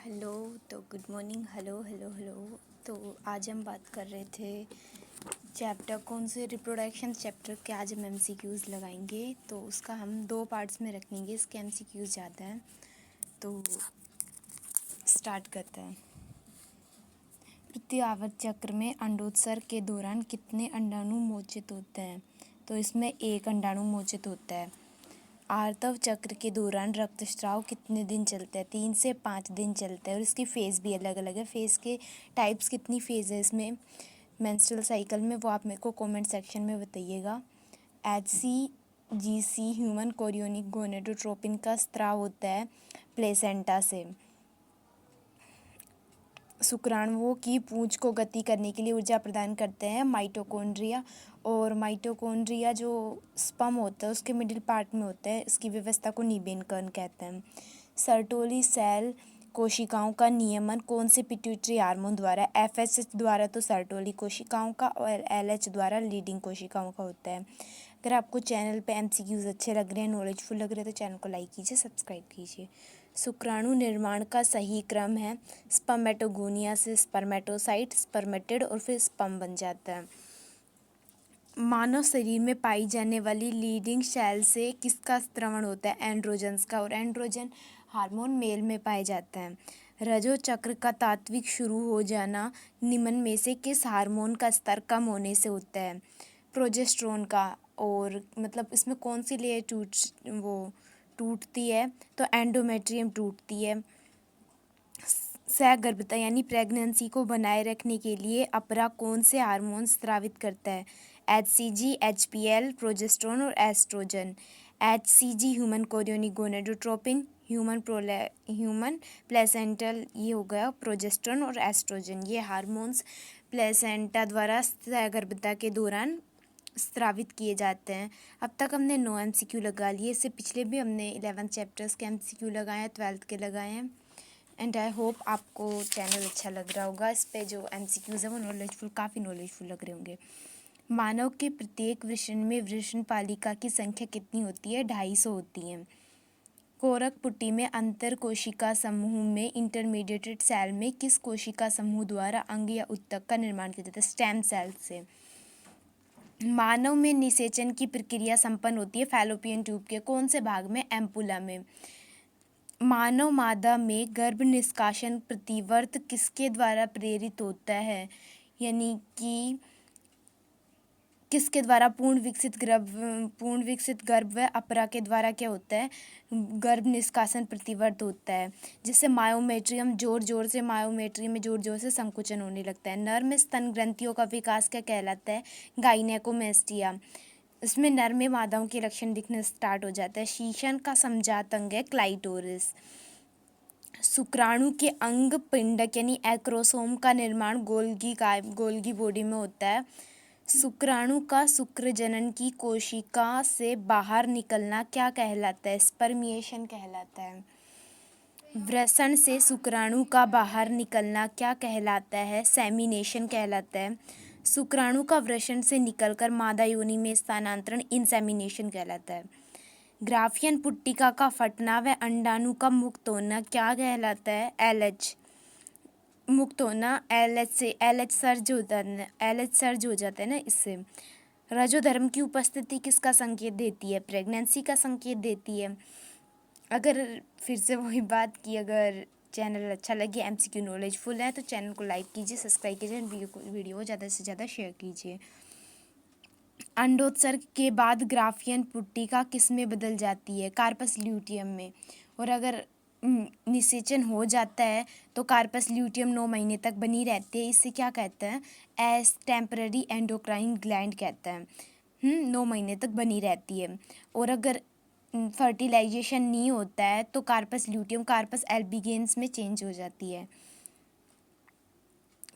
Hello. तो good morning. Hello hello hello. तो आज हम बात कर रहे थे चैप्टर कौन से रिप्रोडक्शन चैप्टर के आज हम एमसीक्यूज़ लगाएंगे। तो उसका हम 2 पार्ट्स में रखेंगे, इसके एमसीक्यूज़ ज़्यादा हैं तो स्टार्ट करते हैं। प्रत्यावर्त चक्र में अंडोत्सर्ग के दौरान कितने अंडाणु मोचित होते हैं? तो इसमें 1 अंडाणु मोचित होता है। आर्तव चक्र के दौरान रक्तस्राव कितने दिन चलता है? 3 से 5 दिन चलता है और इसकी फेज़ भी अलग अलग है। फेज़ के टाइप्स कितनी फेज़ है इसमें मेंस्ट्रुअल साइकिल में, वो आप मेरे को कमेंट सेक्शन में बताइएगा। HCGC ह्यूमन कोरियोनिक गोनेडोट्रोपिन का स्राव होता है प्लेसेंटा से। शुक्राणुओं की पूंछ को गति करने के लिए ऊर्जा प्रदान करते हैं माइटोकॉन्ड्रिया, और माइटोकॉन्ड्रिया जो स्पर्म होता है उसके मिडिल पार्ट में होता है। इसकी व्यवस्था को नीबेन कण कहते हैं। सर्टोली सेल कोशिकाओं का नियमन कौन से पिट्यूटरी हार्मोन द्वारा? FSH द्वारा तो सर्टोली कोशिकाओं का, और LH द्वारा लीडिंग कोशिकाओं का होता है। अगर आपको चैनल पे MCQs अच्छे लग रहे हैं, नॉलेजफुल लग रहे हैं, तो चैनल को लाइक कीजिए, सब्सक्राइब कीजिए। शुक्राणु निर्माण का सही क्रम है स्पर्मेटोगोनिया से स्पर्मेटोसाइट, स्पर्मेटिड और फिर स्पर्म बन जाता है। मानव शरीर में पाई जाने वाली लीडिंग सेल से किसका स्त्रवण होता है? एंड्रोजन्स का, और एंड्रोजन हार्मोन मेल में पाए जाते हैं। रजो चक्र का तात्विक शुरू हो जाना निम्न में से किस हार्मोन का स्तर कम होने से होता है? प्रोजेस्टेरोन का। और मतलब इसमें कौन सी लेयर टूटती है? तो एंडोमेट्रियम टूटती है। सहगर्भता यानी प्रेगनेंसी को बनाए रखने के लिए अपरा कौन से हार्मोन स्रावित करता है? HCG, HPL, प्रोजेस्टेरोन और oestrogen. HCG human chorionic gonadotropin, human placental, ये हो गया प्रोजेस्टेरोन, और एस्ट्रोजन, ये हार्मोन्स प्लेसेंटा द्वारा सहगर्भता के दौरान स्रावित किए जाते हैं। अब तक हमने 9 MCQ लगा लिए, इससे पिछले भी हमने 11 चैप्टर्स के MCQ लगाए हैं, 12th के लगाए हैं। एंड आई होप आपको चैनल अच्छा लग रहा होगा। इस पे जो MCQs है वो काफ़ी नॉलेजफुल लग रहे होंगे। मानव के प्रत्येक वृषण में वृषण पालिका की संख्या कितनी होती है? 250 होती है। कोरक पुट्टी में अंतर कोशिका समूह में इंटरमीडिएटेड सेल में किस कोशिका समूह द्वारा अंग या उत्तक का निर्माण किया जाता है? स्टेम सेल से। मानव में निषेचन की प्रक्रिया संपन्न होती है फैलोपियन ट्यूब के कौन से भाग में? एम्पुला में। मानव मादा में गर्भ निष्कासन प्रतिवर्त किसके द्वारा प्रेरित होता है? यानी कि किसके द्वारा? पूर्ण विकसित गर्भ व अपरा के द्वारा क्या होता है? गर्भ निष्कासन प्रतिवर्त होता है, जिससे मायोमेट्रियम में जोर जोर से संकुचन होने लगता है। नर में स्तन ग्रंथियों का विकास क्या कहलाता है? गाइनेकोमेस्टिया। इसमें नर में मादाओं के लक्षण दिखने स्टार्ट हो जाता है। शीशन का समजात अंग है क्लाइटोरिस। शुक्राणु के अंग पिंडक यानी एक्रोसोम का निर्माण गोल्गी बॉडी में होता है। शुक्राणु का शुक्र जनन की कोशिका से बाहर निकलना क्या कहलाता है? स्पर्मिएशन कहलाता है। वृषण से शुक्राणु का बाहर निकलना क्या कहलाता है? सेमिनेशन कहलाता है। शुक्राणु का वृषण से निकलकर मादा योनि में स्थानांतरण इंसेमिनेशन कहलाता है। ग्राफियन पुट्टिका का फटना व अंडाणु का मुक्त होना क्या कहलाता है? LH मुक्त होना। LH सर्ज हो जाता है ना इससे। रजोधर्म की उपस्थिति किसका संकेत देती है? प्रेगनेंसी का संकेत देती है। अगर फिर से वही बात की, अगर चैनल अच्छा लगे, MCQ नॉलेजफुल है, तो चैनल को लाइक कीजिए, सब्सक्राइब कीजिए, वीडियो को ज़्यादा से ज़्यादा शेयर कीजिए। अंडोत्सर्ग के बाद ग्राफियन पुट्टिका किस में बदल जाती है? कार्पस ल्यूटियम में। और अगर निषेचन हो जाता है तो कार्पस ल्यूटियम 9 महीने तक बनी रहती है। इससे क्या कहते हैं? एस टेम्पररी एंडोक्राइन ग्लैंड कहते हैं। 9 महीने तक बनी रहती है। और अगर फर्टिलाइजेशन नहीं होता है तो कार्पस ल्यूटियम कार्पस एल्बिगेंस में चेंज हो जाती है।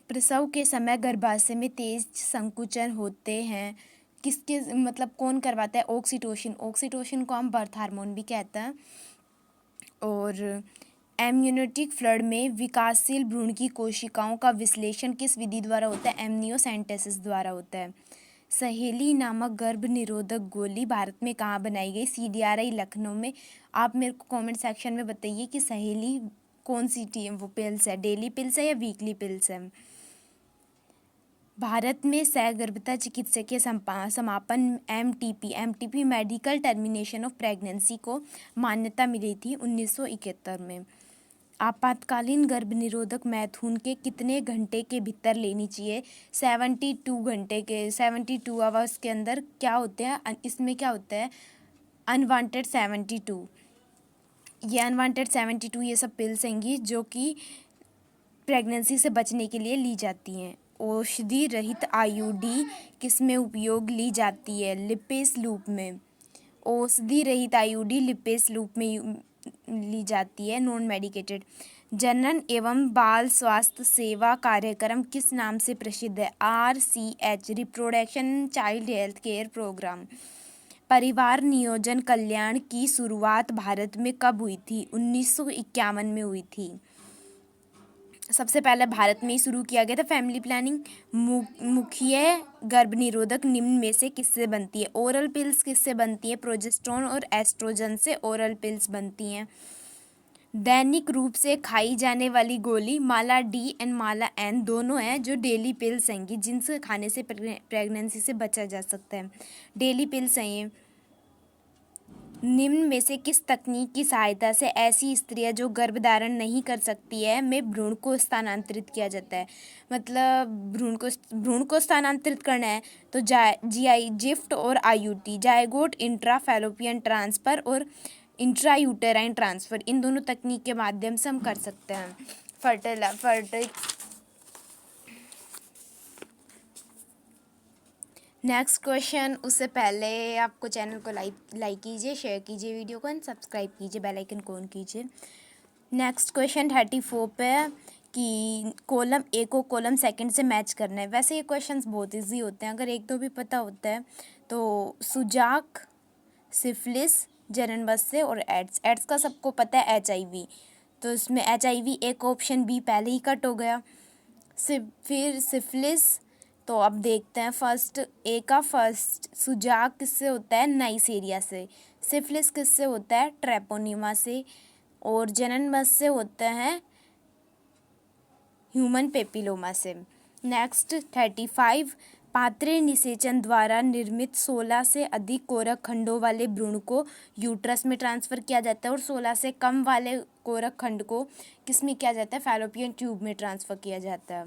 प्रसव के समय गर्भाशय में तेज संकुचन होते हैं, किसके मतलब कौन करवाता है? ऑक्सीटोसिन को हम बर्थ हार्मोन भी कहते हैं। और एम्नियोटिक फ्लड में विकासशील भ्रूण की कोशिकाओं का विश्लेषण किस विधि द्वारा होता है? एमनियोसेंटेसिस द्वारा होता है। सहेली नामक गर्भ निरोधक गोली भारत में कहाँ बनाई गई? CDRI लखनऊ में। आप मेरे को कमेंट सेक्शन में बताइए कि सहेली कौन सी वो पिल्स है, डेली पिल्स है या वीकली पिल्स है। भारत में सहगर्भता चिकित्सकीय समापन MTP medical termination of pregnancy को मान्यता मिली थी 1971 में। आपातकालीन गर्भ निरोधक मैथुन के कितने घंटे के भीतर लेनी चाहिए, 72 घंटे के, 72 आवर्स के अंदर क्या होते हैं, इसमें क्या होता है अनवांटेड 72, ये अनवांटेड 72 ये सब पिल्स हैंगी जो कि प्रेगनेंसी से बचने के लिए ली जाती हैं। औषधि रहित आईयूडी किस में उपयोग ली जाती है, लिपेस लूप में। औषधि रहित आईयूडी लिपेस लूप में ली जाती है, नॉन मेडिकेटेड। जनन एवं बाल स्वास्थ्य सेवा कार्यक्रम किस नाम से प्रसिद्ध है, RCH reproduction child health care programme. परिवार नियोजन कल्याण की शुरुआत भारत में कब हुई थी, 1951 में हुई थी। सबसे पहले भारत में ही शुरू किया गया था फैमिली प्लानिंग। मुख्य गर्भ निरोधक निम्न में से किससे बनती है, ओरल पिल्स किससे बनती है, प्रोजेस्टेरोन और एस्ट्रोजन से ओरल पिल्स बनती हैं। दैनिक रूप से खाई जाने वाली गोली माला डी एंड माला एन दोनों हैं जो डेली पिल्स हैंगी, जिनसे खाने से प्रेगनेंसी से बचा जा सकता है। डेली पिल्स हैं ये। निम्न में से किस तकनीक की सहायता से ऐसी स्त्रियां जो गर्भधारण नहीं कर सकती है में भ्रूण को स्थानांतरित किया जाता है। मतलब भ्रूण को स्थानांतरित करना है तो GI जिफ्ट और IUT zygote intra fallopian transfer और इंट्रा यूटेराइन ट्रांसफर, इन दोनों तकनीक के माध्यम से हम कर सकते हैं फर्टिल। नेक्स्ट क्वेश्चन, उससे पहले आपको चैनल को लाइक कीजिए, शेयर कीजिए वीडियो को एंड सब्सक्राइब कीजिए, बेल आइकन को ऑन कीजिए। नेक्स्ट क्वेश्चन 34 पे कि कॉलम ए को कॉलम सेकंड से मैच करना है। वैसे ये क्वेश्चंस बहुत इजी होते हैं, अगर एक दो भी पता होता है तो सुजाक, सिफिलिस, जननबस्थ्य और एड्स का सबको पता है HIV, तो इसमें HIV एक ऑप्शन बी पहले ही कट हो गया। फिर सिफिलिस, तो अब देखते हैं फर्स्ट सुजाक किससे होता है, नाइसेरिया से। सिफिलिस किससे होता है, ट्रेपोनिमा से। और जननबस्थ्य होते हैं ह्यूमन पेपिलोमा से। नेक्स्ट 35 पात्रे निषेचन द्वारा निर्मित 16 से अधिक कोरक खंडों वाले भ्रूण को यूट्रस में ट्रांसफ़र किया जाता है और 16 से कम वाले कोरक खंड को किस में किया जाता है, फैलोपियन ट्यूब में ट्रांसफ़र किया जाता है।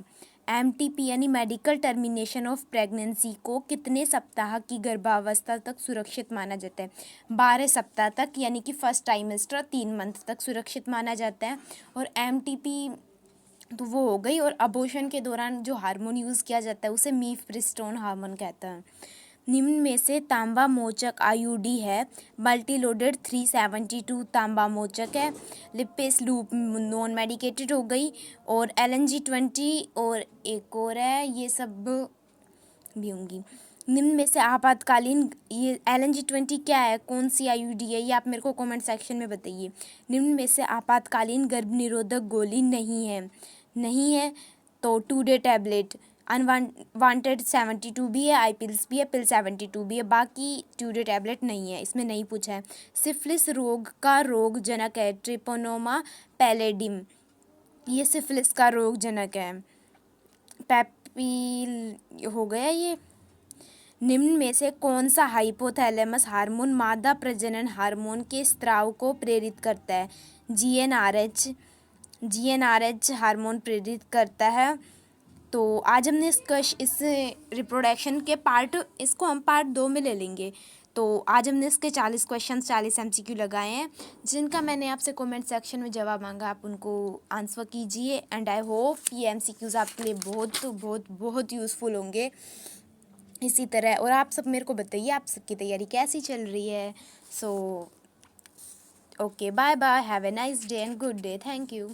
MTP यानी मेडिकल टर्मिनेशन ऑफ प्रेगनेंसी को कितने सप्ताह की गर्भावस्था तक सुरक्षित माना जाता है, 12 सप्ताह तक, यानी कि फर्स्ट ट्राइमेस्टर 3 मंथ तक सुरक्षित माना जाता है। और MTP तो वो हो गई। और अबॉर्शन के दौरान जो हार्मोन यूज़ किया जाता है उसे मीफप्रिस्टोन हार्मोन कहता है। निम्न में से तांबा मोचक IUD है, मल्टीलोडेड 372 तांबा मोचक है। लिपेस लूप नॉन मेडिकेटेड हो गई। और LNG-20 और एक और है, ये सब भी होंगी। निम्न में से आपातकालीन, ये LNG-20 क्या है, कौन सी IUD है, ये आप मेरे को कमेंट सेक्शन में बताइए। निम्न में से आपातकालीन गर्भ निरोधक गोली नहीं है तो 2 डे टैबलेट, अनवांटेड 72 भी है, आई पिल्स भी है, पिल 72 भी है, बाकी 2 डे टैबलेट नहीं है, इसमें नहीं पूछा है। सिफिलिस रोग का रोग जनक है, ट्रिपोनोमा पैलेडिम, ये सिफिलिस का रोग जनक है। पैपिल हो गया ये। निम्न में से कौन सा हाइपोथैलेमस हार्मोन मादा प्रजनन हार्मोन के स्राव को प्रेरित करता है, GnRH हार्मोन प्रेरित करता है। तो आज हमने इस रिप्रोडक्शन के इसको हम पार्ट 2 में ले लेंगे। तो आज हमने इसके 40 क्वेश्चन 40 MCQ लगाए हैं, जिनका मैंने आपसे कमेंट सेक्शन में जवाब मांगा, आप उनको आंसर कीजिए। एंड आई होप ये MCQs आपके लिए बहुत बहुत बहुत यूज़फुल होंगे इसी तरह। और आप सब मेरे को बताइए आप सबकी तैयारी कैसी चल रही है। So okay, bye bye, have a nice day and good day, thank you.